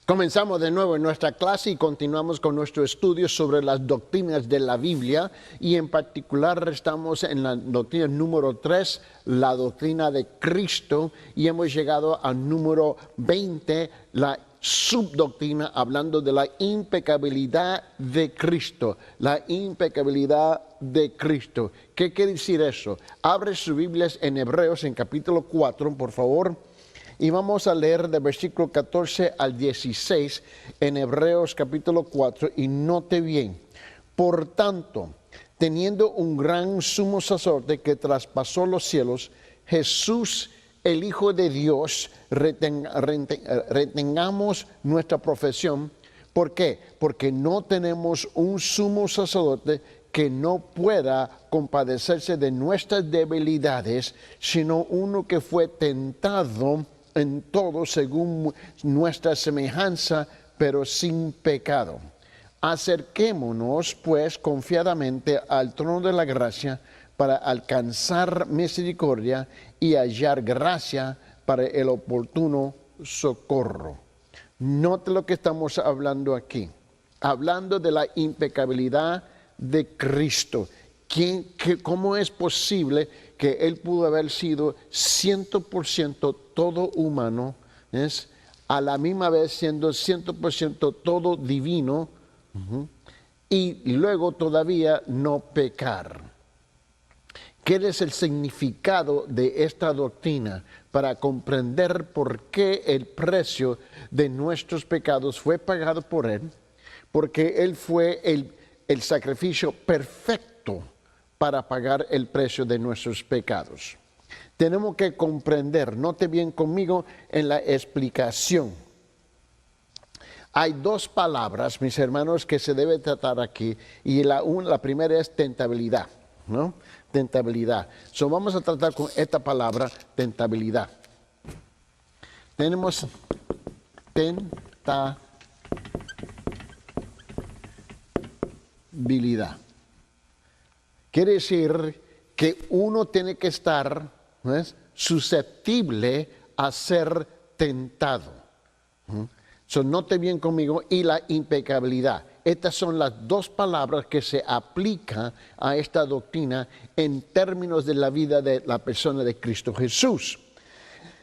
Comenzamos de nuevo en nuestra clase y continuamos con nuestro estudio sobre las doctrinas de la Biblia y en particular estamos en la doctrina número 3, la doctrina de Cristo, y hemos llegado al número 20, la subdoctrina hablando de la impecabilidad de Cristo, la impecabilidad de Cristo. ¿Qué quiere decir eso? Abre sus Biblias en Hebreos en capítulo 4, por favor. Y vamos a leer de versículo 14 al 16 en Hebreos capítulo 4 y note bien. Por tanto, teniendo un gran sumo sacerdote que traspasó los cielos, Jesús, el Hijo de Dios, retengamos nuestra profesión. ¿Por qué? Porque no tenemos un sumo sacerdote que no pueda compadecerse de nuestras debilidades, sino uno que fue tentado en todo según nuestra semejanza, pero sin pecado. Acerquémonos pues confiadamente al trono de la gracia para alcanzar misericordia y hallar gracia para el oportuno socorro. Note lo que estamos hablando aquí, hablando de la impecabilidad de Cristo. ¿Cómo es posible que Él pudo haber sido 100% todo humano, a la misma vez siendo 100% todo divino, y luego todavía no pecar? ¿Qué es el significado de esta doctrina? Para comprender por qué el precio de nuestros pecados fue pagado por Él, porque Él fue el sacrificio perfecto para pagar el precio de nuestros pecados. Tenemos que comprender, note bien conmigo en la explicación. Hay dos palabras, mis hermanos, que se debe tratar aquí, y la primera es tentabilidad, ¿no? Tentabilidad. Vamos a tratar con esta palabra, tentabilidad. Tenemos tentabilidad. Quiere decir que uno tiene que estar susceptible a ser tentado. Note bien conmigo, y la impecabilidad. Estas son las dos palabras que se aplican a esta doctrina en términos de la vida de la persona de Cristo Jesús.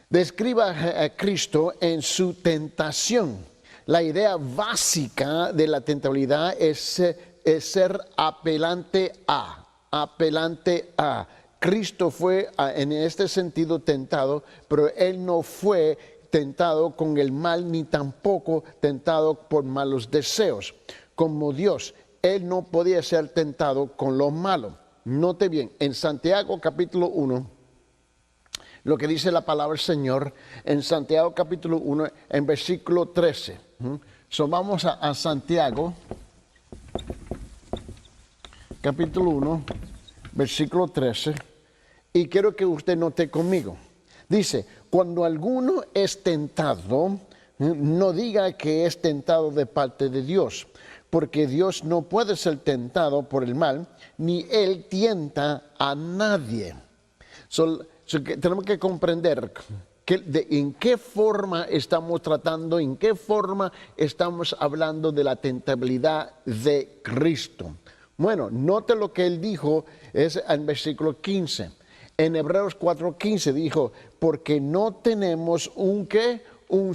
Describa a Cristo en su tentación. La idea básica de la tentabilidad es ser apelante a. Cristo fue en este sentido tentado, pero Él no fue tentado con el mal ni tampoco tentado por malos deseos. Como Dios, Él no podía ser tentado con lo malo. Note bien, en Santiago capítulo 1, lo que dice la palabra del Señor, en Santiago capítulo 1, en versículo 13. Vamos a Santiago capítulo 1, versículo 13, y quiero que usted note conmigo. Dice, cuando alguno es tentado, no diga que es tentado de parte de Dios, porque Dios no puede ser tentado por el mal, ni Él tienta a nadie. Tenemos que comprender en qué forma estamos tratando, en qué forma estamos hablando de la tentabilidad de Cristo. Bueno, note lo que Él dijo, es en versículo 15. En Hebreos 4:15 dijo, porque no tenemos un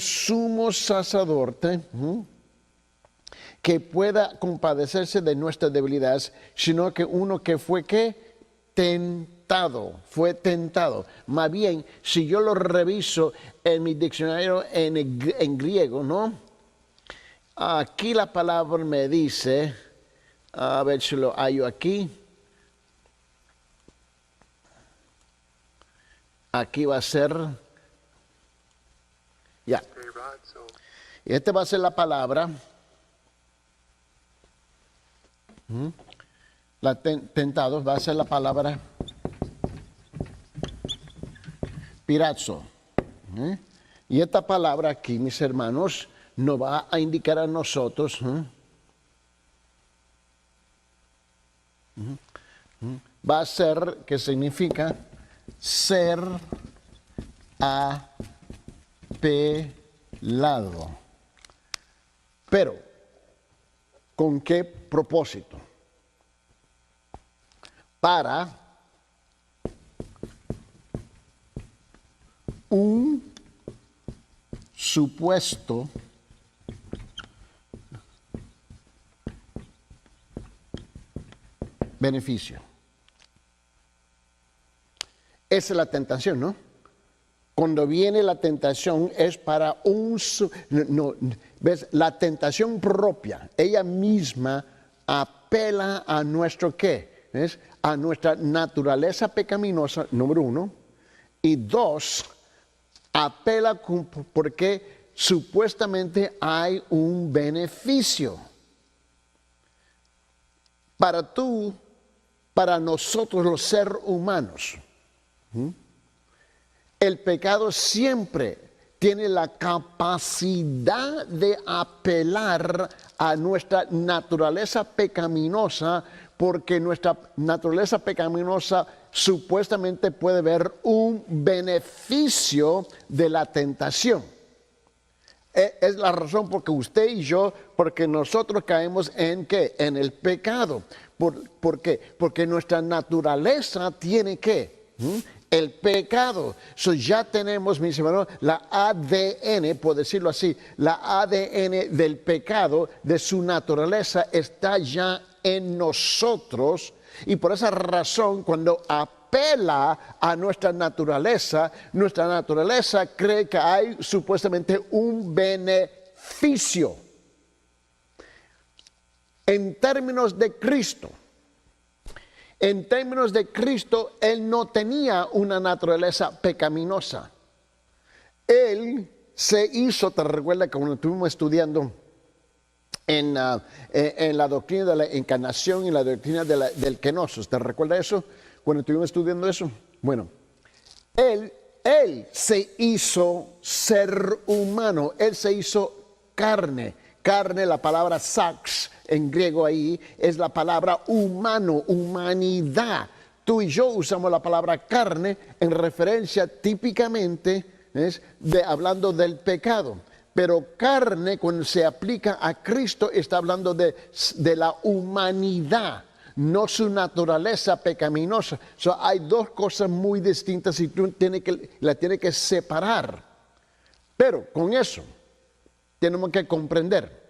sumo sacerdote que pueda compadecerse de nuestras debilidades, sino que uno que fue fue tentado. Más bien, si yo lo reviso en mi diccionario en griego, ¿no? Aquí la palabra me dice, a ver si lo hallo aquí. Aquí va a ser, ya. Y esta va a ser la palabra. Tentados va a ser la palabra pirazzo. Y esta palabra aquí, mis hermanos, nos va a indicar a nosotros va a ser, que significa ser apelado. Pero, ¿con qué propósito? Para un supuesto beneficio. Esa es la tentación, ¿no? Cuando viene la tentación es para ¿ves? La tentación propia, ella misma apela a nuestro ¿qué? ¿Ves? A nuestra naturaleza pecaminosa, número uno, y dos, apela porque supuestamente hay un beneficio. Para nosotros los seres humanos, el pecado siempre tiene la capacidad de apelar a nuestra naturaleza pecaminosa, porque nuestra naturaleza pecaminosa supuestamente puede ver un beneficio de la tentación. Es la razón por que usted y yo, porque nosotros caemos en ¿qué? En el pecado. ¿Por qué? Porque nuestra naturaleza tiene ¿qué? El pecado. Ya tenemos, mis hermanos, la ADN, por decirlo así, la ADN del pecado, de su naturaleza, está ya en nosotros. Y por esa razón, cuando apela a nuestra naturaleza cree que hay supuestamente un beneficio. En términos de Cristo, Él no tenía una naturaleza pecaminosa. Él se hizo, te recuerda que cuando estuvimos estudiando en la doctrina de la encarnación y la doctrina del kenosis, ¿te recuerda eso? Cuando estuvimos estudiando eso. Bueno, Él se hizo ser humano, Él se hizo carne. Carne, la palabra sarx en griego ahí, es la palabra humano, humanidad. Tú y yo usamos la palabra carne en referencia típicamente, hablando del pecado. Pero carne, cuando se aplica a Cristo, está hablando de la humanidad, no su naturaleza pecaminosa. Hay dos cosas muy distintas y tú la tienes que separar. Pero con eso tenemos que comprender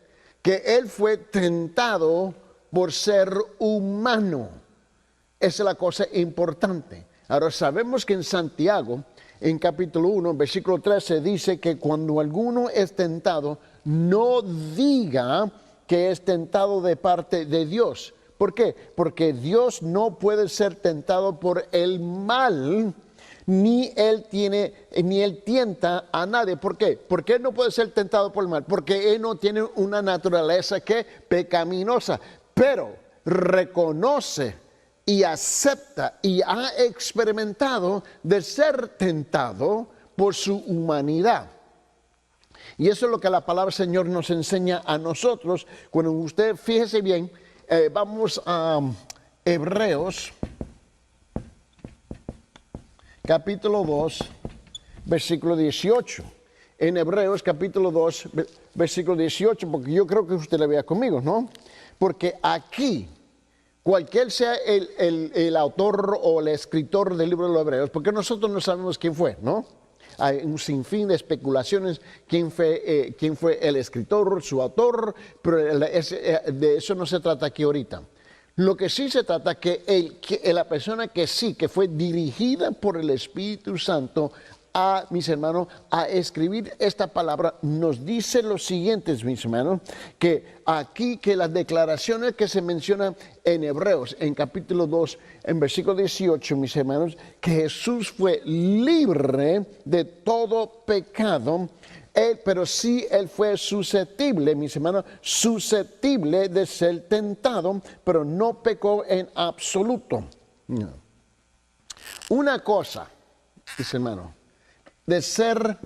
que Él fue tentado por ser humano. Esa es la cosa importante. Ahora sabemos que en Santiago, en capítulo 1, versículo 13, dice que cuando alguno es tentado, no diga que es tentado de parte de Dios. ¿Por qué? Porque Dios no puede ser tentado por el mal, ni Él tienta a nadie. ¿Por qué? Porque Él no puede ser tentado por el mal, porque Él no tiene una naturaleza que pecaminosa, pero reconoce y acepta y ha experimentado de ser tentado por su humanidad. Y eso es lo que la palabra del Señor nos enseña a nosotros. Cuando usted, fíjese bien, vamos a Hebreos, capítulo 2, versículo 18. En Hebreos, capítulo 2, versículo 18, porque yo creo que usted la vea conmigo, ¿no? Porque aquí, cualquier sea el autor o el escritor del libro de los Hebreos, porque nosotros no sabemos quién fue, ¿no? Hay un sinfín de especulaciones, quién fue el escritor, su autor, pero de eso no se trata aquí ahorita. Lo que sí se trata que la persona que fue dirigida por el Espíritu Santo a, mis hermanos, a escribir esta palabra, nos dice lo siguiente, mis hermanos, que aquí, que las declaraciones que se mencionan en Hebreos, en capítulo 2, en versículo 18, mis hermanos, que Jesús fue libre de todo pecado, pero sí Él fue susceptible, mis hermanos, susceptible de ser tentado, pero no pecó en absoluto. No. Una cosa, mis hermanos, de ser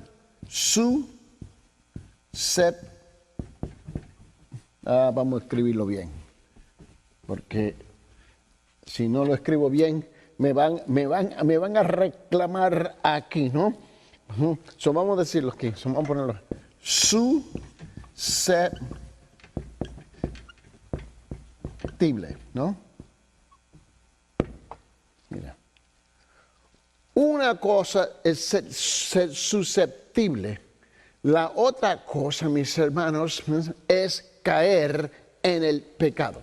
vamos a escribirlo bien, porque si no lo escribo bien, me van a reclamar aquí, ¿no? Vamos a decirlo aquí, vamos a ponerlo. Susceptible susceptible, ¿no? Mira. Una cosa es ser susceptible. La otra cosa, mis hermanos, es caer en el pecado.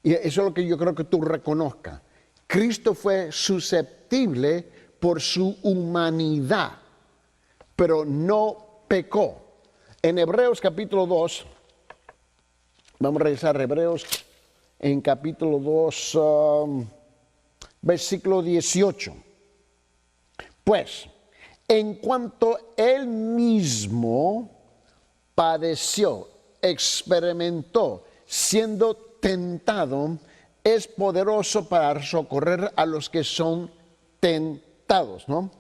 Y eso es lo que yo creo que tú reconozcas. Cristo fue susceptible por su humanidad, pero no pecó. En Hebreos capítulo 2, vamos a regresar a Hebreos en capítulo 2, versículo 18. Pues, en cuanto él mismo padeció, experimentó, siendo tentado, es poderoso para socorrer a los que son tentados, ¿no?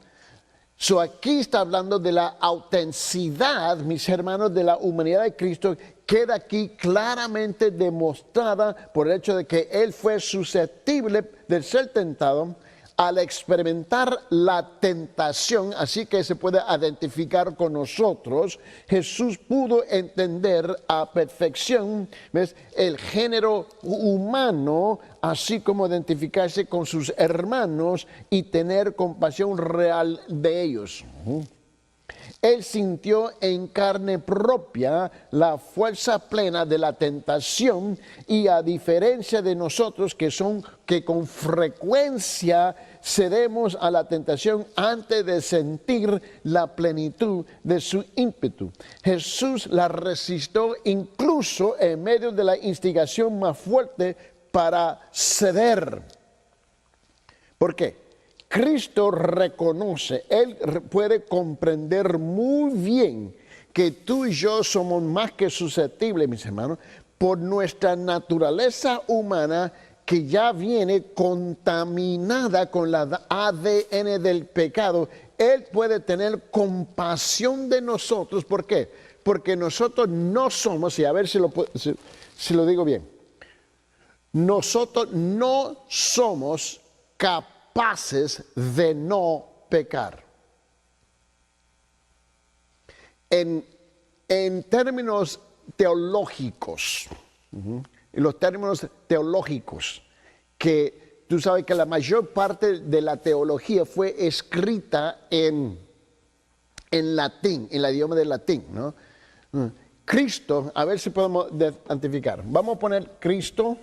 Aquí está hablando de la autenticidad, mis hermanos, de la humanidad de Cristo. Queda aquí claramente demostrada por el hecho de que Él fue susceptible de ser tentado al experimentar la tentación, así que se puede identificar con nosotros. Jesús pudo entender a perfección, ¿ves?, el género humano, así como identificarse con sus hermanos y tener compasión real de ellos. Él sintió en carne propia la fuerza plena de la tentación, y a diferencia de nosotros que con frecuencia cedemos a la tentación antes de sentir la plenitud de su ímpetu, Jesús la resistió incluso en medio de la instigación más fuerte para ceder. ¿Por qué? Cristo reconoce, Él puede comprender muy bien que tú y yo somos más que susceptibles, mis hermanos, por nuestra naturaleza humana que ya viene contaminada con la ADN del pecado. Él puede tener compasión de nosotros. ¿Por qué? Porque nosotros no somos, y a ver si lo digo bien, nosotros no somos capaces de no pecar. En términos teológicos, en los términos teológicos, que tú sabes que la mayor parte de la teología fue escrita en latín, en el idioma del latín, ¿no? Cristo, a ver si podemos identificar. Vamos a poner Cristo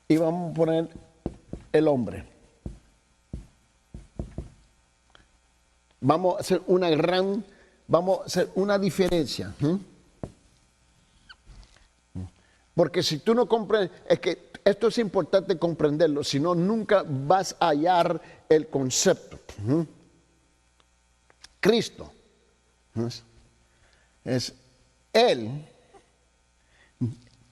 y vamos a poner el hombre. Vamos a hacer una diferencia. Porque si tú no comprendes, es que esto es importante comprenderlo, si no, nunca vas a hallar el concepto. Cristo es Él,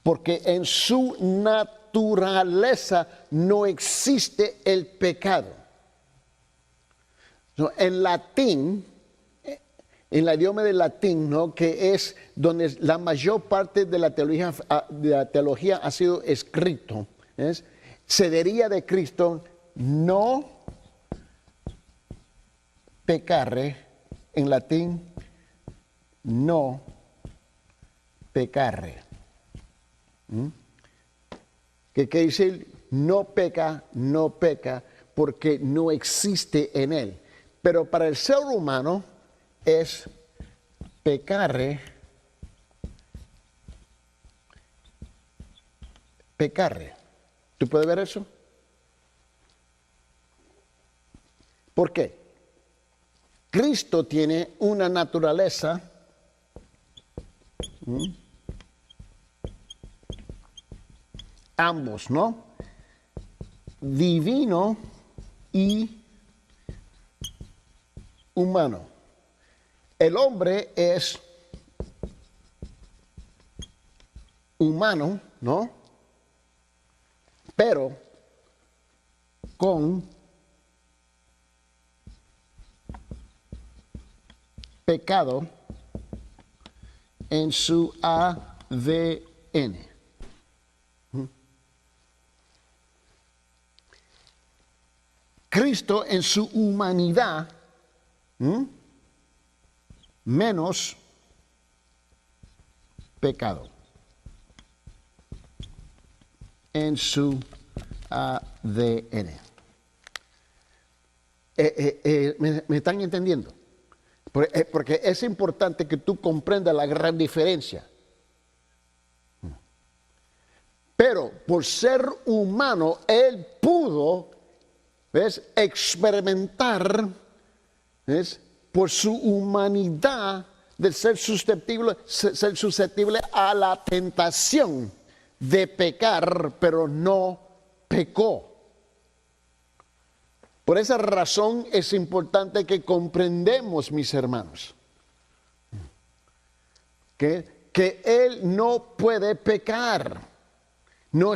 porque en su naturaleza no existe el pecado. En latín, en el idioma del latín, ¿no?, que es donde la mayor parte de la teología ha sido escrito, se diría de Cristo: no pecare, en latín, no pecare. Que quiere decir no peca, porque no existe en él. Pero para el ser humano es pecare, ¿Tú puedes ver eso? ¿Por qué? Cristo tiene una naturaleza ambos, ¿no?, divino y humano. El hombre es humano, ¿no?, pero con pecado en su ADN. Cristo en su humanidad, menos pecado en su ADN. ¿Me están entendiendo? Porque es importante que tú comprendas la gran diferencia. Pero por ser humano, él pudo, experimentar, por su humanidad, de ser susceptible a la tentación de pecar, pero no pecó. Por esa razón es importante que comprendamos, mis hermanos, que él no puede pecar. No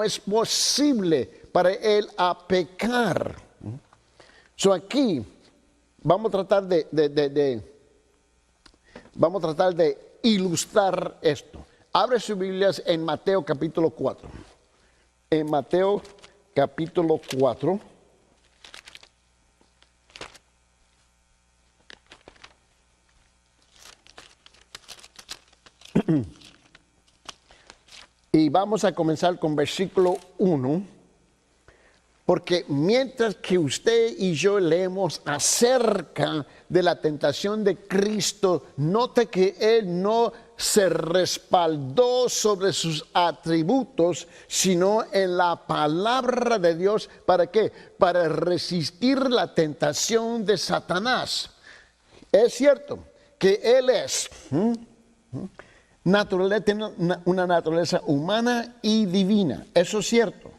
es posible para él a pecar. Aquí vamos a tratar de ilustrar esto. Abre sus Biblias en Mateo capítulo 4. En Mateo capítulo 4. Y vamos a comenzar con versículo 1, porque mientras que usted y yo leemos acerca de la tentación de Cristo, note que Él no se respaldó sobre sus atributos, sino en la palabra de Dios. ¿Para qué? Para resistir la tentación de Satanás. Es cierto que Él es... tiene una naturaleza humana y divina, eso es cierto.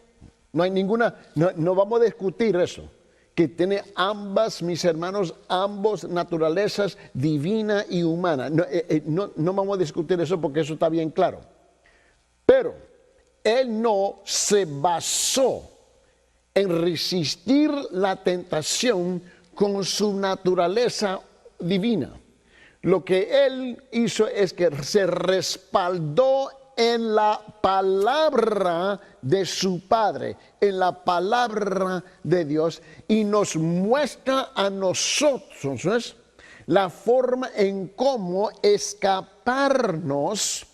No hay ninguna, no vamos a discutir eso, que tiene ambas, mis hermanos, ambos naturalezas, divina y humana. No vamos a discutir eso porque eso está bien claro. Pero él no se basó en resistir la tentación con su naturaleza divina. Lo que él hizo es que se respaldó en la palabra de su Padre, en la palabra de Dios, y nos muestra a nosotros, ¿no es?, la forma en cómo escaparnos,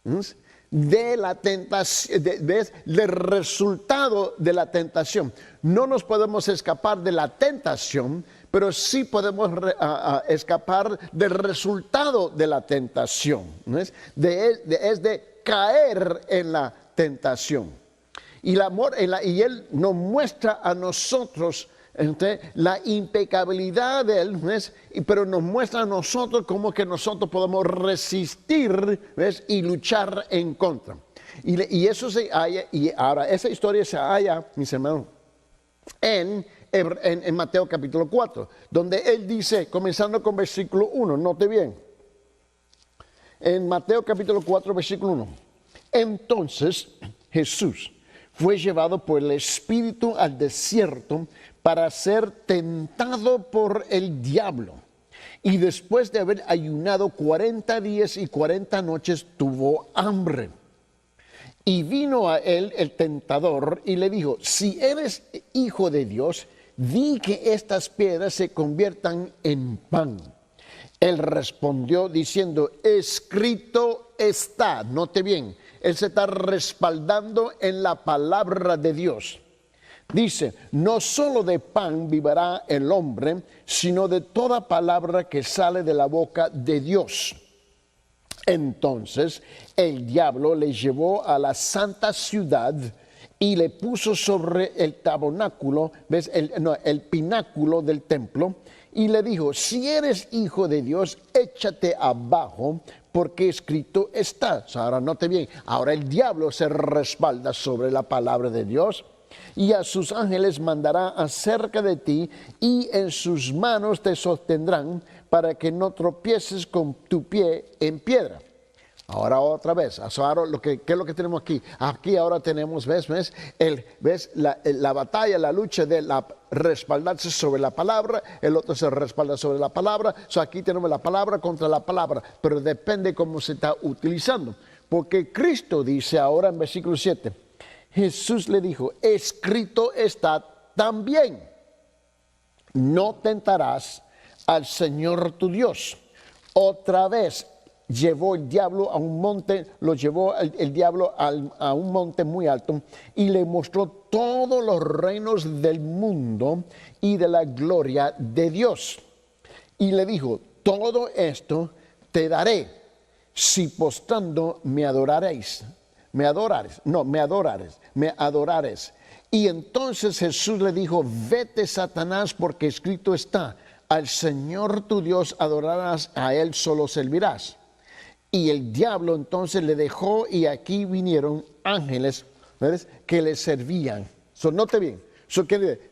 ¿no?, de la tentación, del resultado de la tentación. No nos podemos escapar de la tentación, pero sí podemos escapar del resultado de la tentación, ¿no es? Es de caer en la tentación. Y Él nos muestra a nosotros la impecabilidad de Él, ¿ves?, pero nos muestra a nosotros cómo que nosotros podemos resistir, ¿ves?, y luchar en contra. Y eso se halla, y ahora esa historia se halla, mis hermanos, en Mateo capítulo 4, donde Él dice, comenzando con versículo 1, note bien, en Mateo capítulo 4, versículo 1, entonces Jesús fue llevado por el Espíritu al desierto para ser tentado por el diablo. Y después de haber ayunado 40 días y 40 noches, tuvo hambre. Y vino a él el tentador y le dijo, si eres hijo de Dios, di que estas piedras se conviertan en pan. Él respondió diciendo, escrito está. Note bien, él se está respaldando en la palabra de Dios. Dice, no solo de pan vivirá el hombre, sino de toda palabra que sale de la boca de Dios. Entonces el diablo le llevó a la santa ciudad y le puso sobre el tabernáculo, ¿ves? El pináculo del templo, y le dijo, si eres hijo de Dios, échate abajo, porque escrito está. O sea, ahora note bien, ahora el diablo se respalda sobre la palabra de Dios. Y a sus ángeles mandará acerca de ti, y en sus manos te sostendrán, para que no tropieces con tu pie en piedra. Ahora otra vez, ahora ¿qué es lo que tenemos aquí? Aquí ahora tenemos, ¿ves? La batalla, la lucha de respaldarse sobre la palabra, el otro se respalda sobre la palabra. Aquí tenemos la palabra contra la palabra, pero depende cómo se está utilizando. Porque Cristo dice ahora en versículo 7, Jesús le dijo, escrito está también, no tentarás al Señor tu Dios. Otra vez, llevó el diablo a un monte, lo llevó el diablo a un monte muy alto y le mostró todos los reinos del mundo y de la gloria de Dios. Y le dijo, todo esto te daré si postrando me adoraréis. Me adorares. Y entonces Jesús le dijo, vete, Satanás, porque escrito está, al Señor tu Dios adorarás, a Él solo servirás. Y el diablo entonces le dejó y aquí vinieron ángeles, ¿ves?, que le servían. Note bien.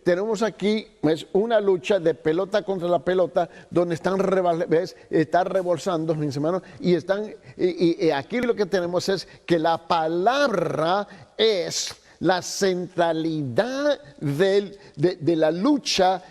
Tenemos aquí una lucha de pelota contra la pelota donde están rebolsando, mis hermanos, y aquí lo que tenemos es que la palabra es la centralidad de la lucha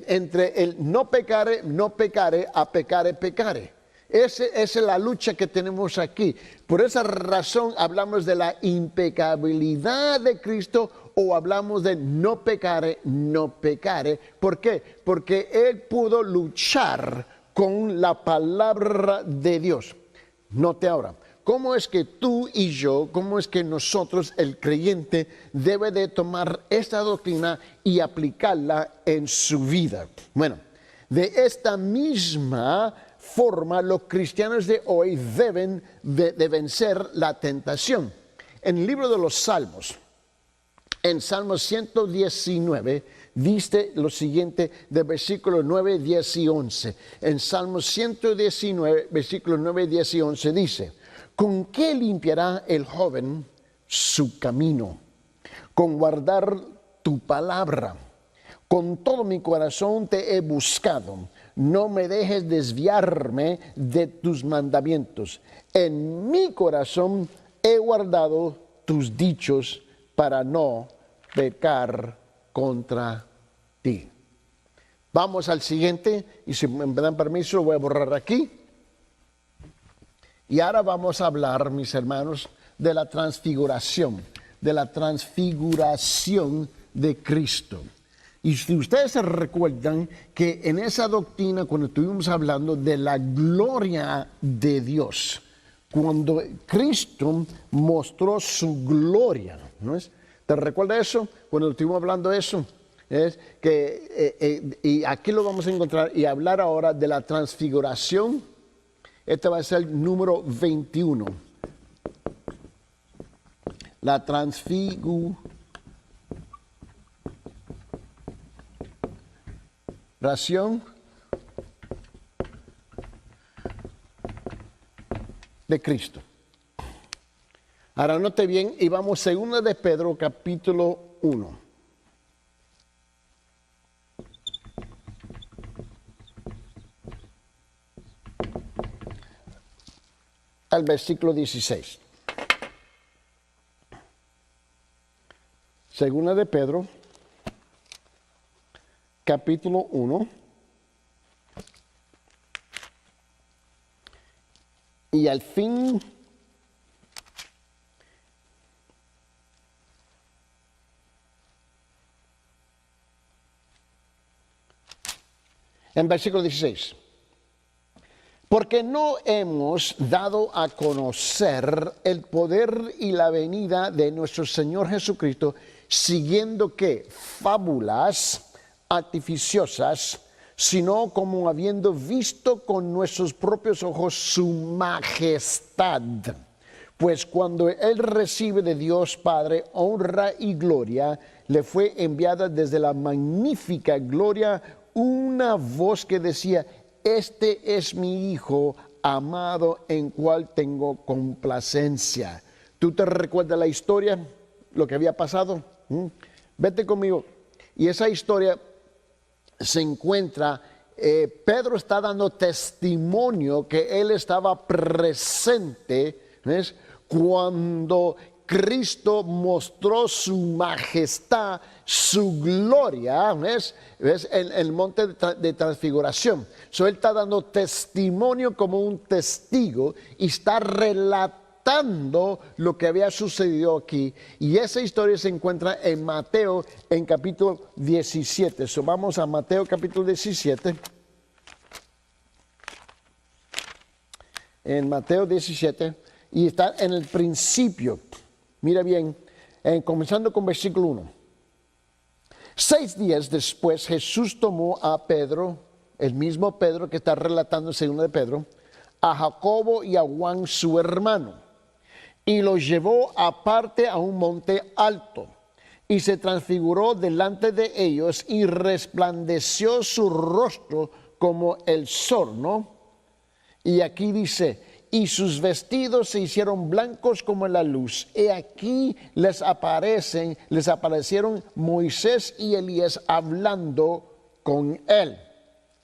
entre el no pecare a pecare. Esa es la lucha que tenemos aquí. Por esa razón hablamos de la impecabilidad de Cristo o hablamos de no pecare. ¿Por qué? Porque Él pudo luchar con la palabra de Dios. Note ahora, ¿cómo es que tú y yo, cómo es que nosotros, el creyente, debe de tomar esta doctrina y aplicarla en su vida? Bueno, de esta misma forma, los cristianos de hoy deben de vencer la tentación. En el libro de los Salmos, en Salmos 119, dice lo siguiente de versículos 9, 10 y 11. En Salmos 119, versículos 9, 10 y 11 dice, ¿con qué limpiará el joven su camino? Con guardar tu palabra. Con todo mi corazón te he buscado. No me dejes desviarme de tus mandamientos. En mi corazón he guardado tus dichos para no pecar contra ti. Vamos al siguiente, y si me dan permiso lo voy a borrar aquí. Y ahora vamos a hablar, mis hermanos, de la transfiguración de Cristo. Y si ustedes se recuerdan que en esa doctrina, cuando estuvimos hablando de la gloria de Dios, cuando Cristo mostró su gloria, ¿no es? ¿Te recuerdas eso? Cuando estuvimos hablando de eso, es que y aquí lo vamos a encontrar y hablar ahora de la transfiguración. Este va a ser el número 21. La transfiguración de Cristo. Ahora note bien y vamos a 2 de Pedro capítulo 1. Al versículo 16. 2 de Pedro capítulo 1. Y al fin en versículo 16. Porque no hemos dado a conocer el poder y la venida de nuestro Señor Jesucristo, siguiendo ¿qué? Fábulas artificiosas, sino como habiendo visto con nuestros propios ojos su majestad. Pues cuando Él recibe de Dios Padre honra y gloria, le fue enviada desde la magnífica gloria una voz que decía, este es mi Hijo amado en cual tengo complacencia. ¿Tú te recuerdas la historia? Lo que había pasado. Vete conmigo. Y esa historia se encuentra, Pedro está dando testimonio que él estaba presente, ¿ves? Cuando Cristo mostró su majestad, su gloria, ¿ves? En el monte de transfiguración. Él está dando testimonio como un testigo y está relatando lo que había sucedido aquí. Y esa historia se encuentra en Mateo, en capítulo 17. Vamos a Mateo capítulo 17. en Mateo 17, y está en el principio. Mira bien, comenzando con versículo 1. 6 días después Jesús tomó a Pedro, el mismo Pedro que está relatando en 2 de Pedro, a Jacobo y a Juan su hermano, y los llevó aparte a un monte alto, y se transfiguró delante de ellos, y resplandeció su rostro como el sol, ¿no? Y aquí dice, y sus vestidos se hicieron blancos como la luz. Y aquí les aparecieron Moisés y Elías hablando con él.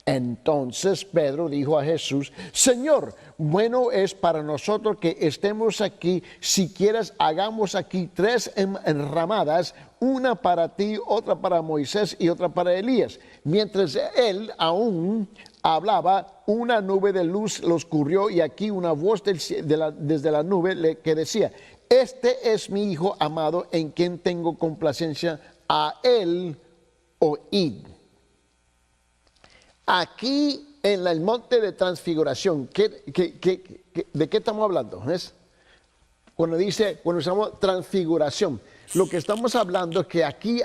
Entonces Pedro dijo a Jesús, Señor, bueno es para nosotros que estemos aquí. Si quieres, hagamos aquí 3 enramadas, una para ti, otra para Moisés y otra para Elías. Mientras él aún hablaba, una nube de luz los cubrió, y aquí una voz desde la nube que decía, este es mi Hijo amado, en quien tengo complacencia, a él oíd. Aquí en el monte de transfiguración, ¿de qué estamos hablando? ¿Es? Cuando usamos transfiguración, lo que estamos hablando es que aquí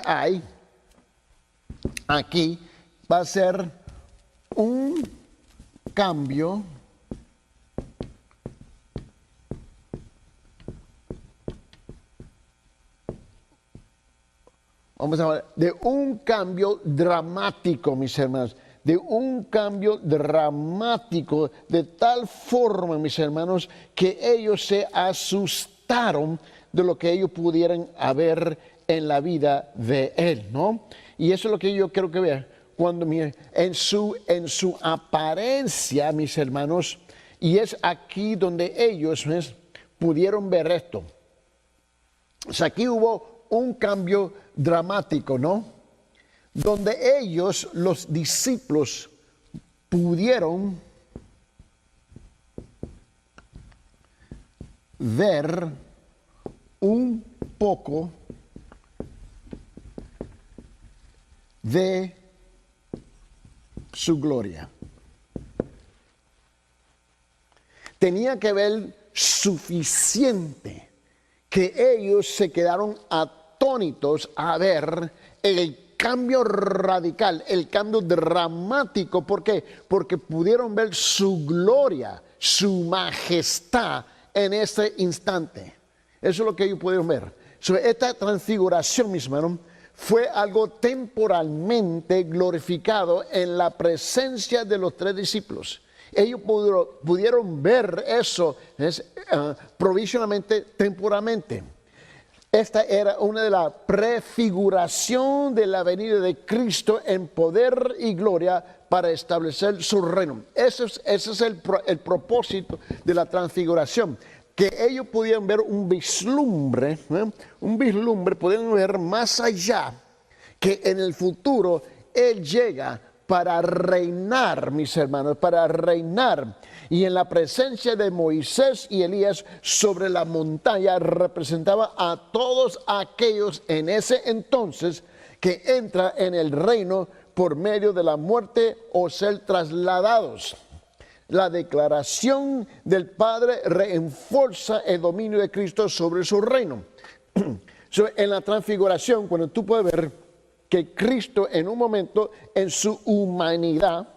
va a ser un cambio vamos a hablar de un cambio dramático, mis hermanos, de un cambio dramático, de tal forma, mis hermanos, que ellos se asustaron de lo que ellos pudieran haber en la vida de él, ¿no? Y eso es lo que yo quiero que vean. Cuando en su apariencia, mis hermanos, y es aquí donde ellos pudieron ver esto. O sea, aquí hubo un cambio dramático, ¿no? Donde ellos, los discípulos, pudieron ver un poco de su gloria. Tenía que ver suficiente que ellos se quedaron atónitos a ver el cambio radical, el cambio dramático. ¿Por qué? Porque pudieron ver su gloria, su majestad en ese instante. Eso es lo que ellos pudieron ver. Esta transfiguración, mis hermanos, fue algo temporalmente glorificado en la presencia de los 3 discípulos. Ellos pudieron ver eso provisionalmente, temporalmente. Esta era una de las prefiguración de la venida de Cristo en poder y gloria para establecer su reino. Ese es el propósito de la transfiguración. Que ellos pudieran ver un vislumbre, pudieran ver más allá, que en el futuro Él llega para reinar, mis hermanos, para reinar. Y en la presencia de Moisés y Elías sobre la montaña representaba a todos aquellos en ese entonces que entran en el reino por medio de la muerte o ser trasladados. La declaración del Padre refuerza el dominio de Cristo sobre su reino. En la transfiguración, cuando tú puedes ver que Cristo en un momento en su humanidad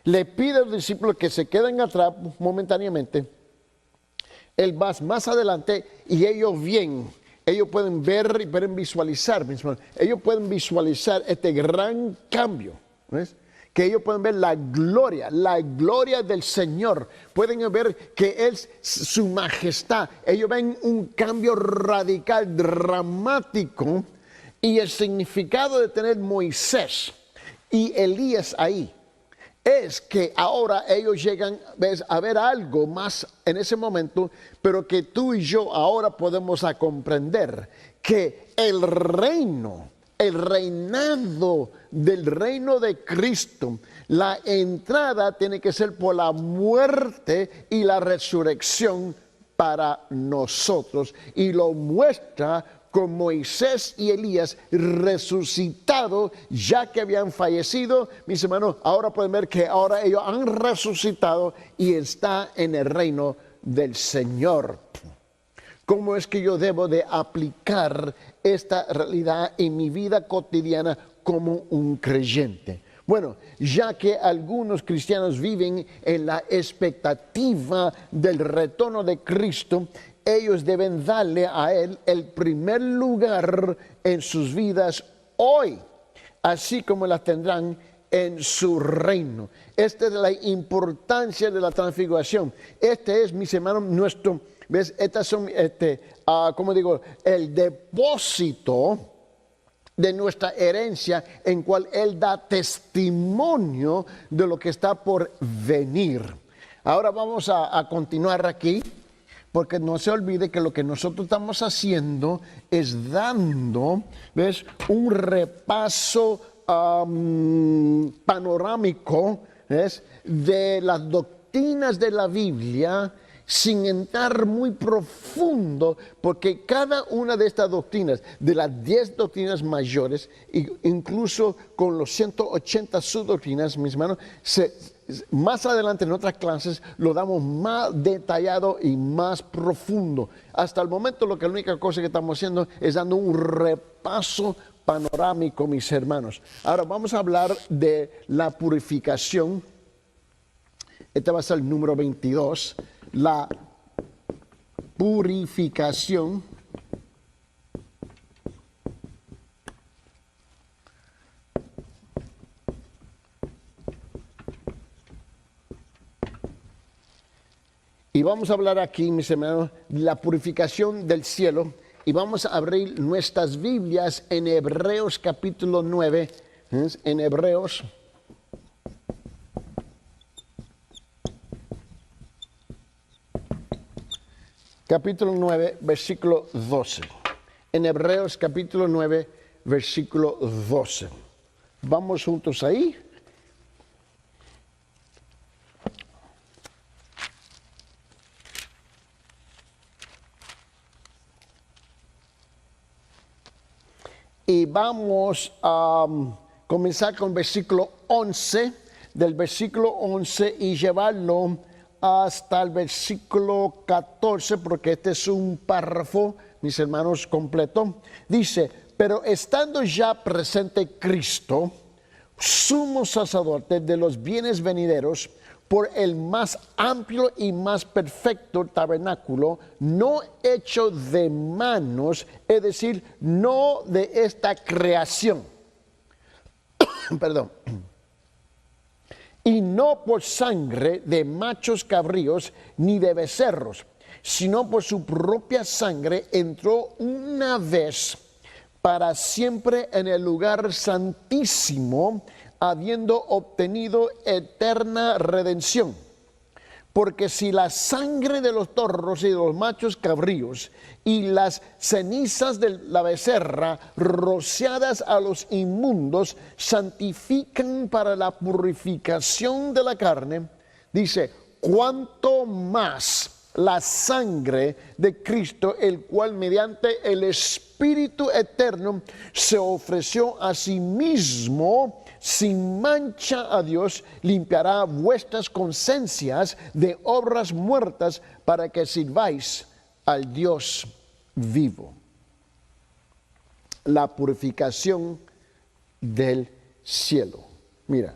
le pide a los discípulos que se queden atrás momentáneamente, Él va más adelante y ellos pueden ver y pueden visualizar, ellos pueden visualizar este gran cambio, ¿ves? Que ellos pueden ver la gloria del Señor, pueden ver que es su majestad, ellos ven un cambio radical, dramático, y el significado de tener Moisés y Elías ahí es que ahora ellos llegan a ver algo más en ese momento, pero que tú y yo ahora podemos a comprender que el reinado del reino de Cristo, la entrada tiene que ser por la muerte y la resurrección para nosotros, y lo muestra con Moisés y Elías resucitado, ya que habían fallecido. Mis hermanos, ahora pueden ver que ahora ellos han resucitado y está en el reino del Señor. ¿Cómo es que yo debo de aplicar esta realidad en mi vida cotidiana como un creyente? Bueno, ya que algunos cristianos viven en la expectativa del retorno de Cristo, ellos deben darle a Él el primer lugar en sus vidas hoy, así como la tendrán en su reino. Esta es la importancia de la transfiguración. Este es, mis hermanos, nuestro, ¿ves? Estas son, como digo, el depósito de nuestra herencia, en cual Él da testimonio de lo que está por venir. Ahora vamos a continuar aquí, porque no se olvide que lo que nosotros estamos haciendo es dando, ¿ves?, un repaso panorámico, ¿ves?, de las doctrinas de la Biblia, sin entrar muy profundo, porque cada una de estas doctrinas, de las 10 doctrinas mayores, incluso con los 180 subdoctrinas, mis hermanos, más adelante en otras clases lo damos más detallado y más profundo. Hasta el momento la única cosa que estamos haciendo es dando un repaso panorámico, mis hermanos. Ahora vamos a hablar de la purificación. Este va a ser el número 22. La purificación. Y vamos a hablar aquí, mis hermanos, de la purificación del cielo. Y vamos a abrir nuestras Biblias en Hebreos capítulo 9. En Hebreos capítulo 9, versículo 12. En Hebreos capítulo 9, versículo 12. Vamos juntos ahí. Y vamos a comenzar con el versículo 11, del versículo 11 y llevarlo hasta el versículo 14, porque este es un párrafo, mis hermanos, completo. Dice: pero estando ya presente Cristo, sumo sacerdote de los bienes venideros, por el más amplio y más perfecto tabernáculo, no hecho de manos, es decir, no de esta creación. Perdón. Y no por sangre de machos cabríos ni de becerros, sino por su propia sangre entró una vez para siempre en el lugar santísimo, habiendo obtenido eterna redención. Porque si la sangre de los toros y de los machos cabríos y las cenizas de la becerra rociadas a los inmundos santifican para la purificación de la carne, dice, cuanto más la sangre de Cristo, el cual mediante el Espíritu eterno se ofreció a sí mismo sin mancha a Dios, limpiará vuestras conciencias de obras muertas para que sirváis al Dios vivo. La purificación del cielo. Mira,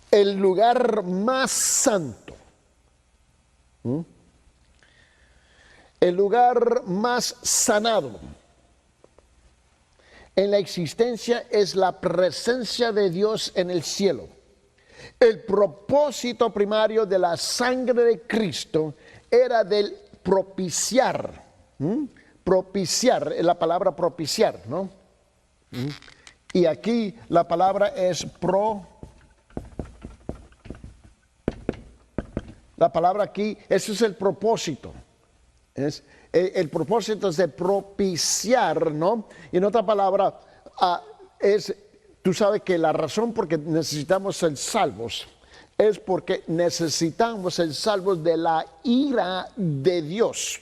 el lugar más santo, el lugar más sanado en la existencia es la presencia de Dios en el cielo. El propósito primario de la sangre de Cristo era del propiciar. Propiciar, es la palabra propiciar, ¿no? Y aquí la palabra es la palabra aquí, ese es el propósito. El propósito es de propiciar, ¿no? Y en otra palabra, tú sabes que la razón por que necesitamos ser salvos es porque necesitamos ser salvos de la ira de Dios.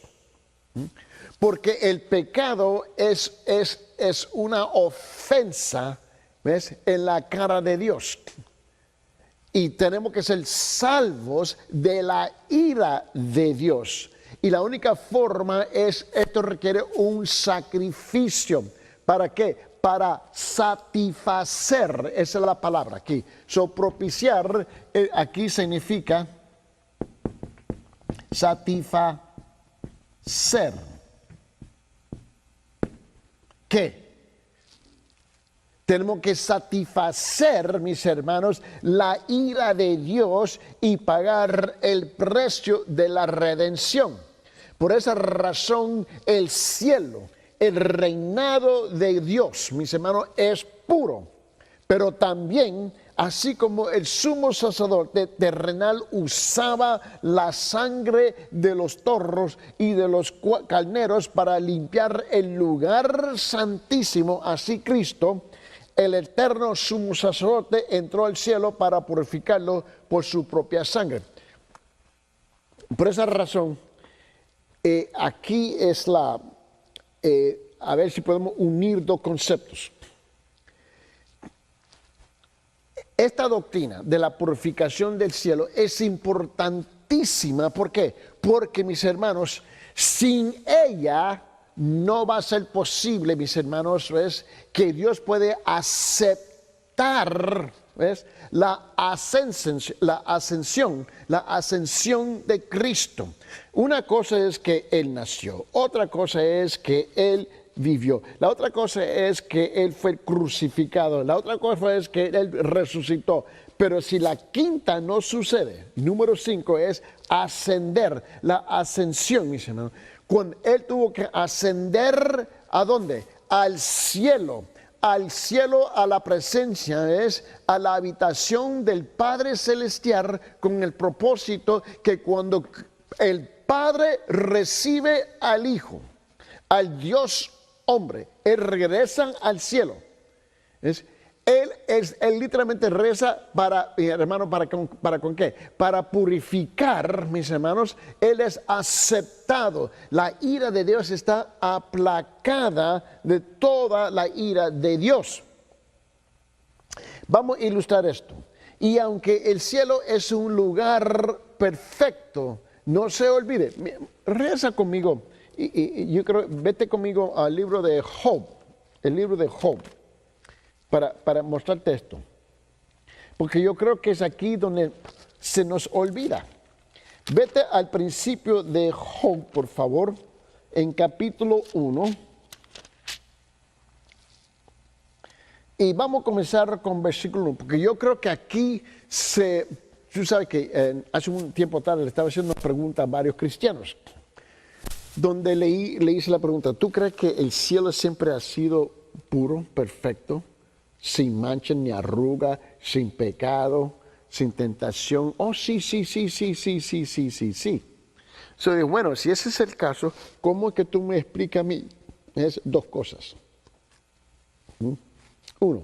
Porque el pecado es una ofensa, ¿ves?, en la cara de Dios. Y tenemos que ser salvos de la ira de Dios. Y la única forma es, esto requiere un sacrificio. ¿Para qué? Para satisfacer, esa es la palabra aquí. Propiciar, aquí significa satisfacer. ¿Qué? Tenemos que satisfacer, mis hermanos, la ira de Dios y pagar el precio de la redención. Por esa razón, el cielo, el reinado de Dios, mis hermanos, es puro. Pero también, así como el sumo sacerdote terrenal usaba la sangre de los toros y de los carneros para limpiar el lugar santísimo, así Cristo, el eterno sumo sacerdote, entró al cielo para purificarlo por su propia sangre. Por esa razón, aquí es a ver si podemos unir dos conceptos. Esta doctrina de la purificación del cielo es importantísima. ¿Por qué? Porque, mis hermanos, sin ella no va a ser posible, mis hermanos, ¿ves?, que Dios puede aceptar, ¿ves?, la ascensión de Cristo. Una cosa es que Él nació, otra cosa es que Él vivió, la otra cosa es que Él fue crucificado, la otra cosa es que Él resucitó. Pero si la quinta no sucede, número 5 es ascender, la ascensión, mis hermanos. Cuando Él tuvo que ascender, ¿a dónde? Al cielo, a la presencia, es a la habitación del Padre Celestial, con el propósito que cuando el Padre recibe al Hijo, al Dios hombre, Él regresa al cielo. Él literalmente reza para, hermano, ¿para con qué? Para purificar, mis hermanos. Él es aceptado. La ira de Dios está aplacada de toda la ira de Dios. Vamos a ilustrar esto. Y aunque el cielo es un lugar perfecto, no se olvide, reza conmigo. Y yo creo, vete conmigo al libro de Job, el libro de Job. Para mostrarte esto, porque yo creo que es aquí donde se nos olvida. Vete al principio de Job, por favor, en capítulo 1, y vamos a comenzar con versículo 1, porque yo creo que aquí tú sabes que hace un tiempo tarde le estaba haciendo una pregunta a varios cristianos, donde le hice la pregunta: ¿tú crees que el cielo siempre ha sido puro, perfecto, sin mancha ni arruga, sin pecado, sin tentación? Oh, sí. So, bueno, si ese es el caso, ¿cómo es que tú me explicas a mí? Es dos cosas. Uno,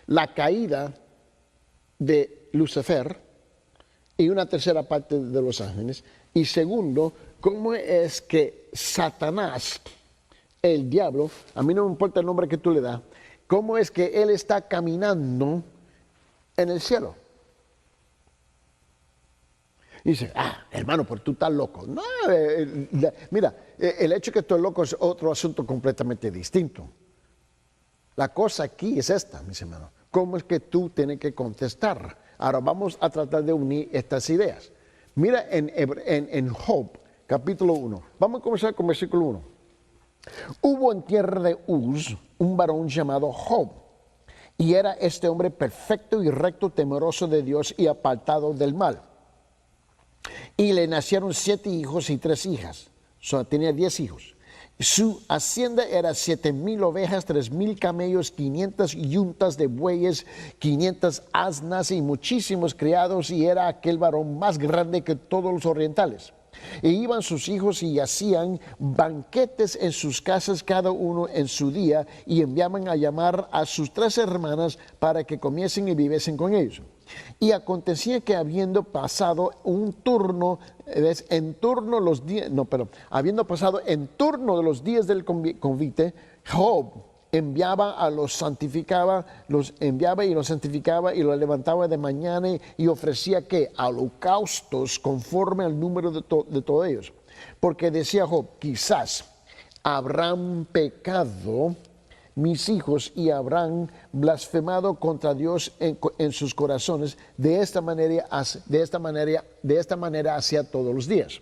la caída de Lucifer y una tercera parte de los ángeles. Y segundo, ¿cómo es que Satanás, el diablo, a mí no me importa el nombre que tú le das, cómo es que él está caminando en el cielo? Y dice: hermano, pues tú estás loco. No, mira, el hecho de que estoy loco es otro asunto completamente distinto. La cosa aquí es esta, mis hermanos. ¿Cómo es que tú tienes que contestar? Ahora vamos a tratar de unir estas ideas. Mira en Job, capítulo 1. Vamos a comenzar con versículo 1. Hubo en tierra de Uz un varón llamado Job, y era este hombre perfecto y recto, temeroso de Dios y apartado del mal. Y le nacieron 7 hijos y 3 hijas. Tenía 10 hijos. Su hacienda era 7,000 ovejas, 3,000 camellos, 500 yuntas de bueyes, 500 asnas y muchísimos criados, y era aquel varón más grande que todos los orientales. E iban sus hijos y hacían banquetes en sus casas, cada uno en su día, y enviaban a llamar a sus 3 hermanas para que comiesen y viviesen con ellos. Y acontecía que habiendo pasado un turno, en turno los días, no, pero habiendo pasado en turno de los días del convite, Job enviaba a los santificaba, los enviaba y los santificaba y los levantaba de mañana y ofrecía que holocaustos conforme al número de todos ellos. Porque decía Job, quizás habrán pecado mis hijos y habrán blasfemado contra Dios en sus corazones de esta manera hacia todos los días.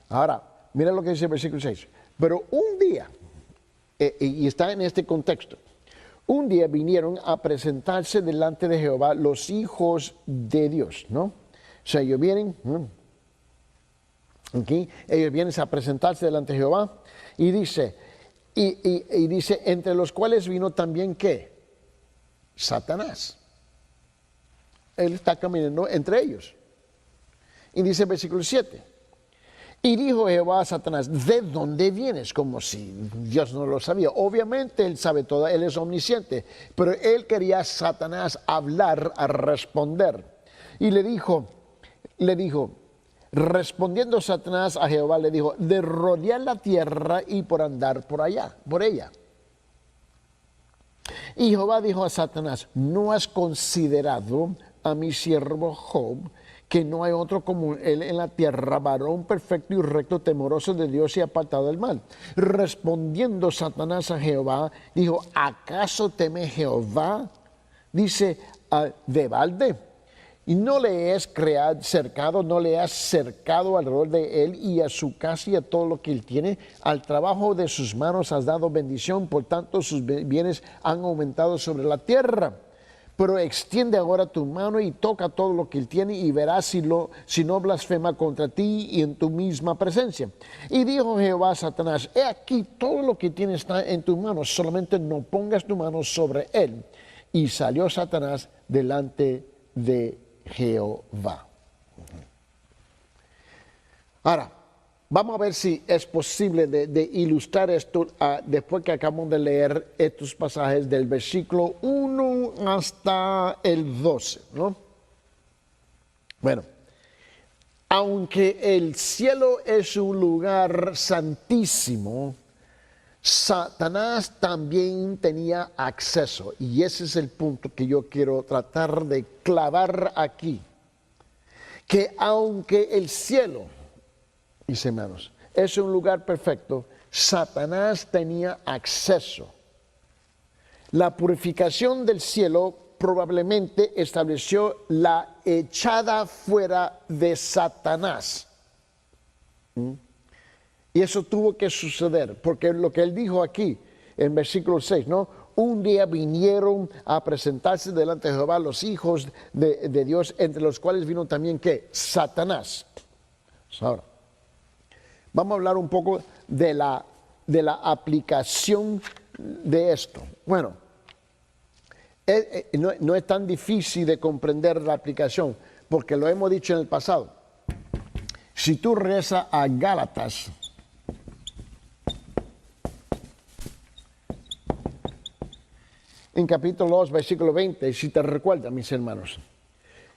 Ahora, mira lo que dice el versículo 6. Pero un día, y está en este contexto, un día vinieron a presentarse delante de Jehová los hijos de Dios, ¿no? O sea, ellos vienen, ellos vienen a presentarse delante de Jehová y dice, y dice, entre los cuales vino también, ¿qué? Satanás. Él está caminando entre ellos. Y dice el versículo 7. Y dijo Jehová a Satanás, ¿de dónde vienes? Como si Dios no lo sabía. Obviamente Él sabe todo, Él es omnisciente. Pero Él quería a Satanás hablar, a responder. Y le dijo, respondiendo Satanás a Jehová, le dijo, de rodear la tierra y por andar por ella. Y Jehová dijo a Satanás, ¿no has considerado a mi siervo Job, que no hay otro como él en la tierra, varón perfecto y recto, temeroso de Dios y apartado del mal? Respondiendo Satanás a Jehová, dijo, ¿acaso teme Jehová? Dice, de balde. Y no le has cercado, no le has cercado alrededor de él y a su casa y a todo lo que él tiene. Al trabajo de sus manos has dado bendición, por tanto sus bienes han aumentado sobre la tierra. Pero extiende ahora tu mano y toca todo lo que él tiene y verás si no blasfema contra ti y en tu misma presencia. Y dijo Jehová a Satanás, he aquí todo lo que tiene está en tu mano, solamente no pongas tu mano sobre él. Y salió Satanás delante de Jehová. Ahora, vamos a ver si es posible de ilustrar esto después que acabamos de leer estos pasajes del versículo 1 hasta el 12, ¿no? Bueno, aunque el cielo es un lugar santísimo, Satanás también tenía acceso, y ese es el punto que yo quiero tratar de clavar aquí, que aunque el cielo, mis hermanos, es un lugar perfecto, Satanás tenía acceso. La purificación del cielo probablemente estableció la echada fuera de Satanás. Y eso tuvo que suceder, porque lo que él dijo aquí, en versículo 6, ¿no? Un día vinieron a presentarse delante de Jehová los hijos de Dios, entre los cuales vino también, ¿qué? Satanás. Ahora, vamos a hablar un poco de la aplicación de esto. Bueno, no es tan difícil de comprender la aplicación, porque lo hemos dicho en el pasado. Si tú regresas a Gálatas, en capítulo 2, versículo 20, si te recuerdas, mis hermanos,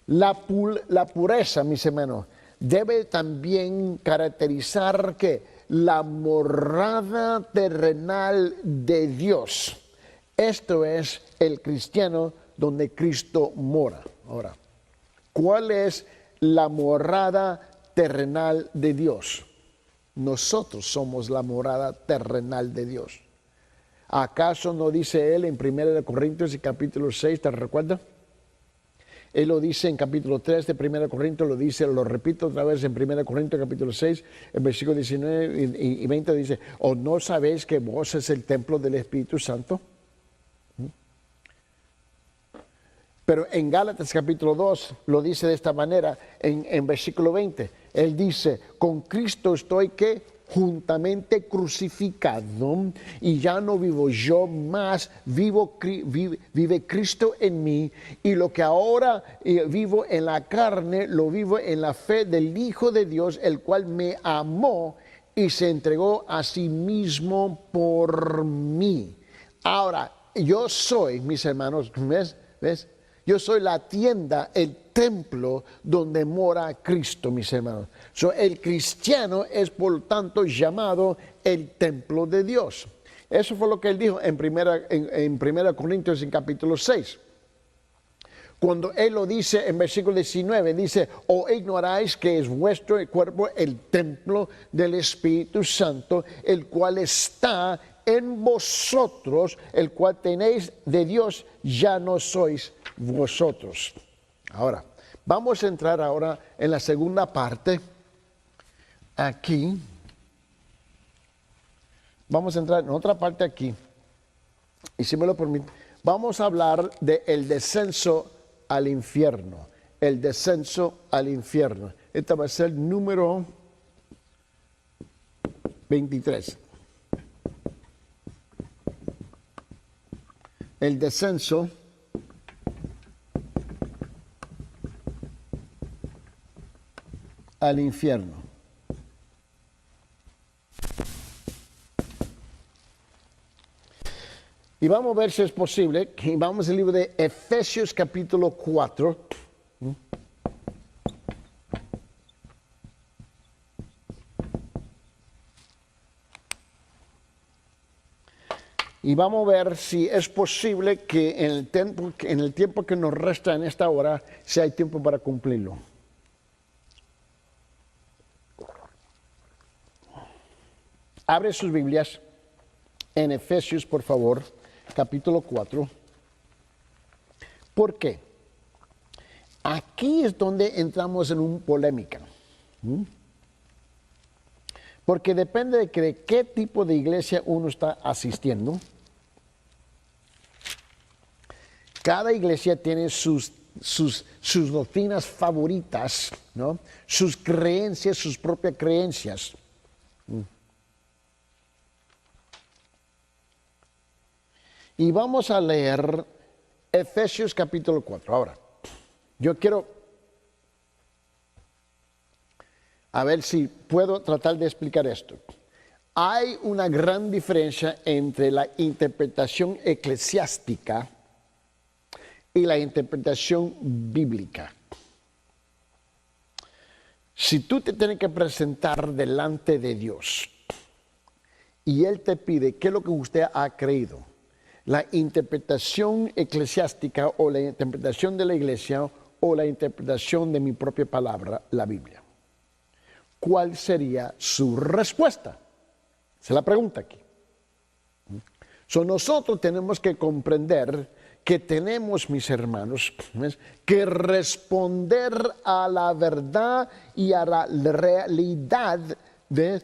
la pureza, mis hermanos, debe también caracterizar que la morada terrenal de Dios. Esto es el cristiano donde Cristo mora. Ahora, ¿cuál es la morada terrenal de Dios? Nosotros somos la morada terrenal de Dios. ¿Acaso no dice él en 1 Corintios y capítulo 6, te recuerdas? Él lo dice en capítulo 3 de 1 Corintios, lo repito otra vez en 1 Corintios capítulo 6, en versículo 19 y 20 dice, ¿o no sabéis que vos es el templo del Espíritu Santo? Pero en Gálatas capítulo 2 lo dice de esta manera, en versículo 20, él dice, con Cristo estoy que juntamente crucificado, y ya no vivo yo más, vive Cristo en mí, y lo que ahora vivo en la carne, lo vivo en la fe del Hijo de Dios, el cual me amó y se entregó a sí mismo por mí. Ahora, yo soy, mis hermanos, ¿ves? Yo soy la tienda, el templo donde mora Cristo, mis hermanos. El cristiano es por lo tanto llamado el templo de Dios. Eso fue lo que él dijo en primera Corintios en capítulo 6. Cuando él lo dice en versículo 19, dice, ¿o ignoráis que es vuestro cuerpo el templo del Espíritu Santo, el cual está en vosotros, el cual tenéis de Dios, ya no sois vosotros? Ahora, vamos a entrar ahora en la segunda parte, aquí. Vamos a entrar en otra parte aquí, y si me lo permite, vamos a hablar del descenso al infierno, el descenso al infierno. Este va a ser el número 23. El descenso al infierno. Y vamos a ver si es posible. Vamos al libro de Efesios capítulo 4. Y vamos a ver si es posible que en el tiempo que nos resta en esta hora, si hay tiempo para cumplirlo. Abre sus Biblias en Efesios, por favor, capítulo 4. ¿Por qué? Aquí es donde entramos en una polémica. Porque depende de qué tipo de iglesia uno está asistiendo. Cada iglesia tiene sus doctrinas favoritas, ¿no? Sus creencias, sus propias creencias. Y vamos a leer Efesios capítulo 4. Ahora, yo quiero a ver si puedo tratar de explicar esto. Hay una gran diferencia entre la interpretación eclesiástica y la interpretación bíblica. Si tú te tienes que presentar delante de Dios y Él te pide qué es lo que usted ha creído, la interpretación eclesiástica o la interpretación de la iglesia o la interpretación de mi propia palabra, la Biblia, ¿cuál sería su respuesta? Esa es la pregunta aquí. Nosotros tenemos que comprender que tenemos, mis hermanos, que responder a la verdad y a la realidad de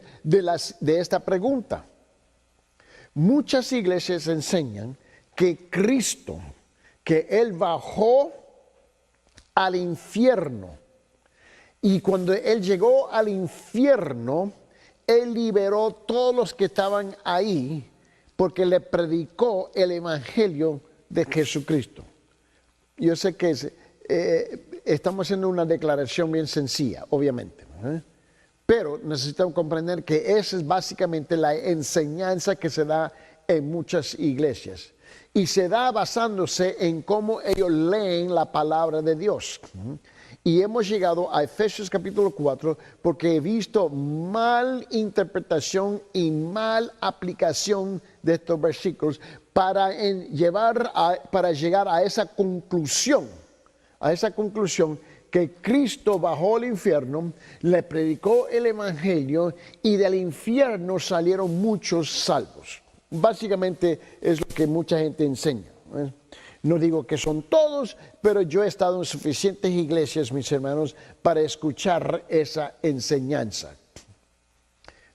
esta pregunta. Muchas iglesias enseñan que Cristo, que Él bajó al infierno, y cuando Él llegó al infierno, Él liberó a todos los que estaban ahí, porque le predicó el evangelio de Jesucristo. Yo sé que estamos haciendo una declaración bien sencilla, obviamente, pero necesitamos comprender que esa es básicamente la enseñanza que se da en muchas iglesias. Y se da basándose en cómo ellos leen la palabra de Dios. Y hemos llegado a Efesios capítulo 4 porque he visto mal interpretación y mal aplicación de estos versículos para llegar a esa conclusión que Cristo bajó al infierno, le predicó el evangelio y del infierno salieron muchos salvos. Básicamente es lo que mucha gente enseña. No digo que son todos, pero yo he estado en suficientes iglesias, mis hermanos, para escuchar esa enseñanza.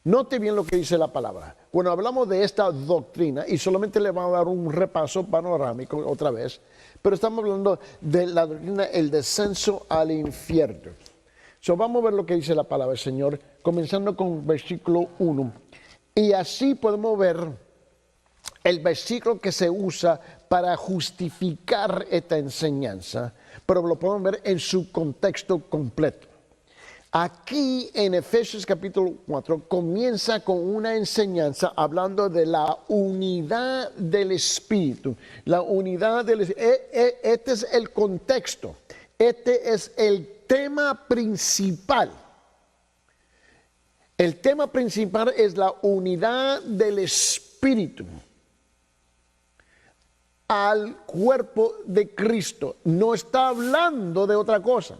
Note bien lo que dice la palabra. Cuando hablamos de esta doctrina, y solamente le vamos a dar un repaso panorámico otra vez, pero estamos hablando de la doctrina, el descenso al infierno. Vamos a ver lo que dice la palabra del Señor, comenzando con versículo 1. Y así podemos ver el versículo que se usa para justificar esta enseñanza, pero lo podemos ver en su contexto completo. Aquí en Efesios capítulo 4 comienza con una enseñanza hablando de la unidad del Espíritu. La unidad del Espíritu. Este es el contexto. Este es el tema principal. El tema principal es la unidad del Espíritu al cuerpo de Cristo. No está hablando de otra cosa.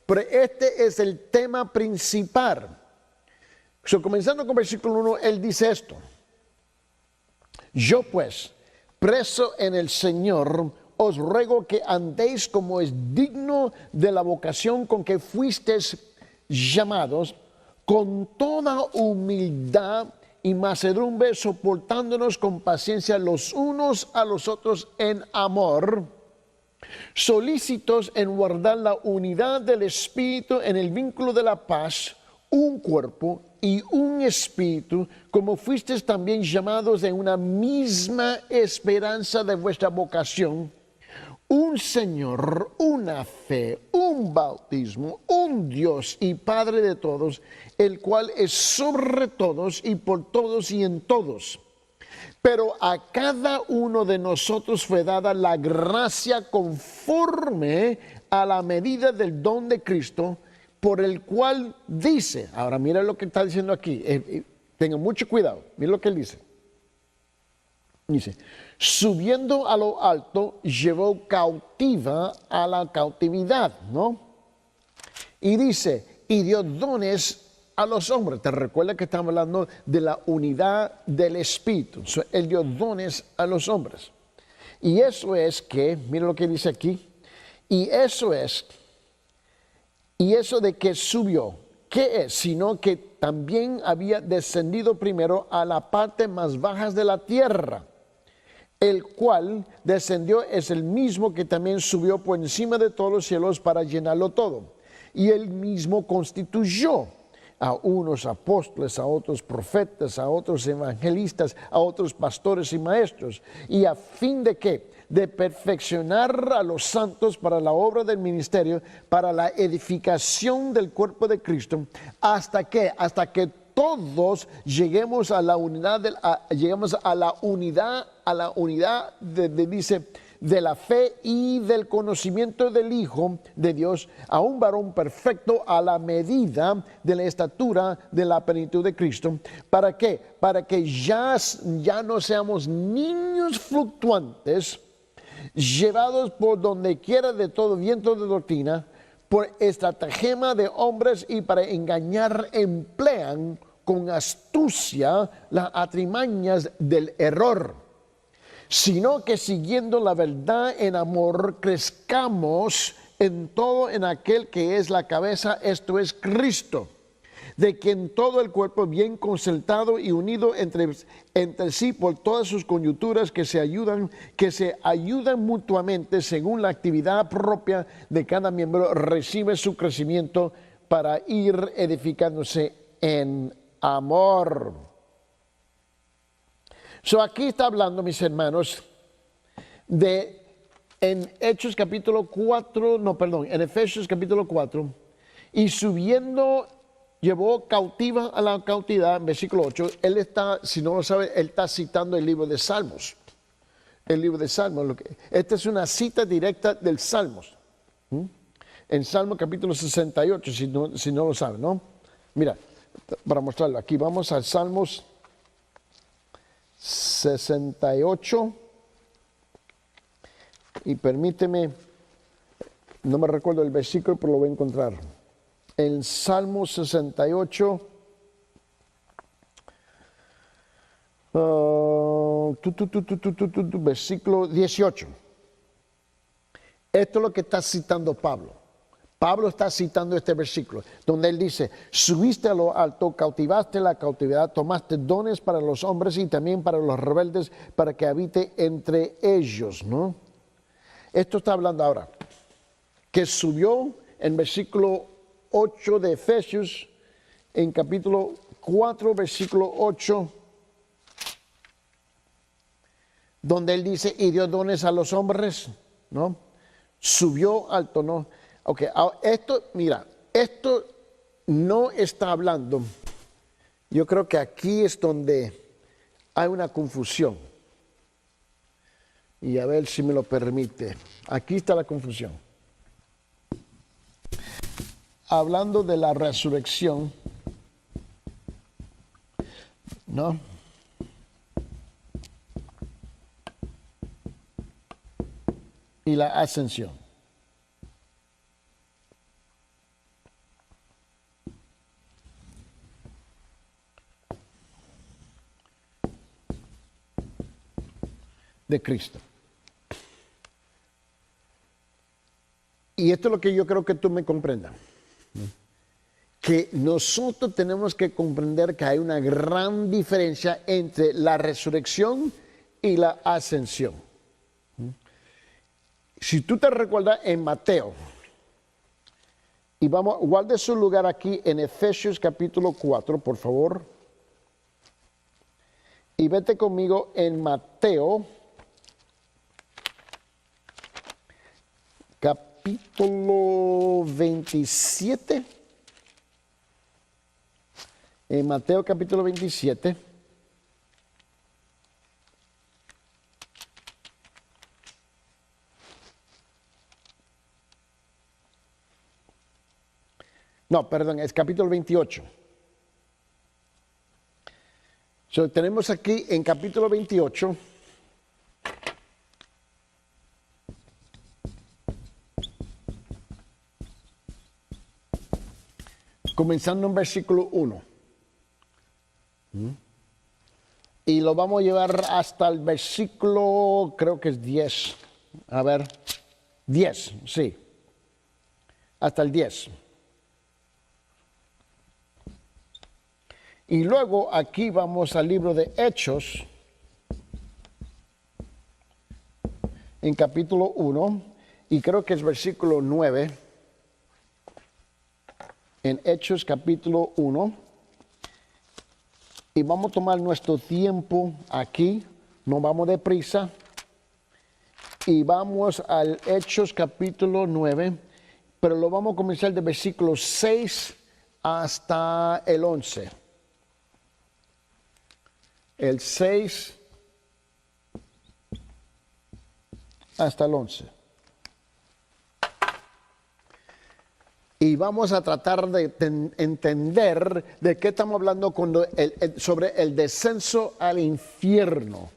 Pero este es el tema principal. Comenzando con versículo 1, él dice esto. Yo pues, preso en el Señor, os ruego que andéis como es digno de la vocación con que fuisteis llamados, con toda humildad y mansedumbre, soportándonos con paciencia los unos a los otros en amor, solícitos en guardar la unidad del Espíritu en el vínculo de la paz, un cuerpo y un espíritu, como fuisteis también llamados en una misma esperanza de vuestra vocación, un Señor, una fe, un bautismo, un Dios y Padre de todos, el cual es sobre todos y por todos y en todos. Pero a cada uno de nosotros fue dada la gracia conforme a la medida del don de Cristo, por el cual dice, ahora mira lo que está diciendo aquí, tengan mucho cuidado, mira lo que él dice. Dice, subiendo a lo alto, llevó cautiva a la cautividad, ¿no? Y dice, y dio dones a los hombres. Te recuerda que estamos hablando de la unidad del Espíritu. Él dio dones a los hombres. Y eso es que, mira lo que dice aquí, y eso de que subió, ¿qué es? Sino que también había descendido primero a la parte más baja de la tierra. El cual descendió es el mismo que también subió por encima de todos los cielos para llenarlo todo. Y él mismo constituyó a unos apóstoles, a otros profetas, a otros evangelistas, a otros pastores y maestros. ¿Y a fin de qué? De perfeccionar a los santos para la obra del ministerio, para la edificación del cuerpo de Cristo. ¿Hasta qué? Hasta que todos lleguemos a la unidad, dice, de la fe y del conocimiento del Hijo de Dios, a un varón perfecto a la medida de la estatura de la plenitud de Cristo. ¿Para qué? Para que ya no seamos niños fluctuantes, llevados por donde quiera de todo viento de doctrina, por estratagema de hombres y para engañar emplean con astucia las artimañas del error, sino que siguiendo la verdad en amor crezcamos en todo en aquel que es la cabeza, esto es Cristo, de quien todo el cuerpo bien concertado y unido entre sí por todas sus coyunturas que se ayudan mutuamente según la actividad propia de cada miembro, recibe su crecimiento para ir edificándose en amor. Aquí está hablando, mis hermanos, en Efesios capítulo 4, y subiendo llevó cautiva a la cautividad, en versículo 8, él está, si no lo sabe, él está citando el libro de Salmos. El libro de Salmos. Esta es una cita directa del Salmos. En Salmo capítulo 68, si no lo sabe, ¿no? Mira, para mostrarlo, aquí vamos al Salmos 68. Y permíteme, no me recuerdo el versículo, pero lo voy a encontrar. En Salmo 68, versículo 18. Esto es lo que está citando Pablo. Pablo está citando este versículo, donde él dice, subiste a lo alto, cautivaste la cautividad, tomaste dones para los hombres y también para los rebeldes, para que habite entre ellos, ¿no? Esto está hablando ahora, que subió en versículo 8 de Efesios, en capítulo 4, versículo 8, donde él dice, y dio dones a los hombres, ¿no? Subió alto, ¿no? Ok, esto no está hablando. Yo creo que aquí es donde hay una confusión. Y a ver si me lo permite. Aquí está la confusión. Hablando de la resurrección, ¿no? Y la ascensión. De Cristo. Y esto es lo que yo creo que tú me comprendas. Que nosotros tenemos que comprender que hay una gran diferencia entre la resurrección y la ascensión. Si tú te recuerdas en Mateo, y vamos, guarde su lugar aquí en Efesios capítulo 4, por favor. Y vete conmigo en Mateo capítulo 27. En Mateo capítulo 27. No, perdón, es capítulo 28. Tenemos aquí en capítulo 28. Comenzando en versículo 1. Y lo vamos a llevar hasta el versículo, creo que es 10. A ver, 10, sí. Hasta el 10. Y luego aquí vamos al libro de Hechos, en capítulo 1, y creo que es versículo 9. En Hechos capítulo 1. Y vamos a tomar nuestro tiempo aquí, no vamos deprisa. Y vamos al Hechos capítulo 9, pero lo vamos a comenzar de versículo 6 hasta el 11. El 6 hasta el 11. Y vamos a tratar de entender de qué estamos hablando cuando sobre el descenso al infierno.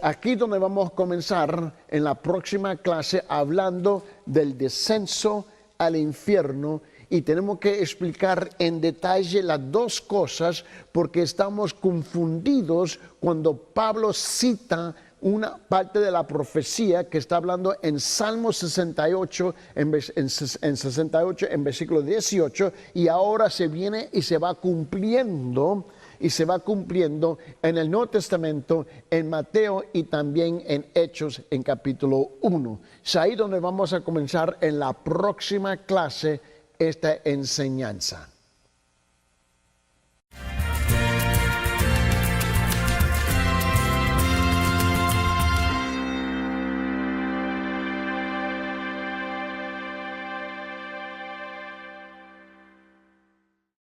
Aquí donde vamos a comenzar en la próxima clase hablando del descenso al infierno. Y tenemos que explicar en detalle las dos cosas porque estamos confundidos cuando Pablo cita una parte de la profecía que está hablando en Salmo 68, en 68, en versículo 18, y ahora se viene y se va cumpliendo, en el Nuevo Testamento, en Mateo y también en Hechos en capítulo 1. Es ahí donde vamos a comenzar en la próxima clase esta enseñanza.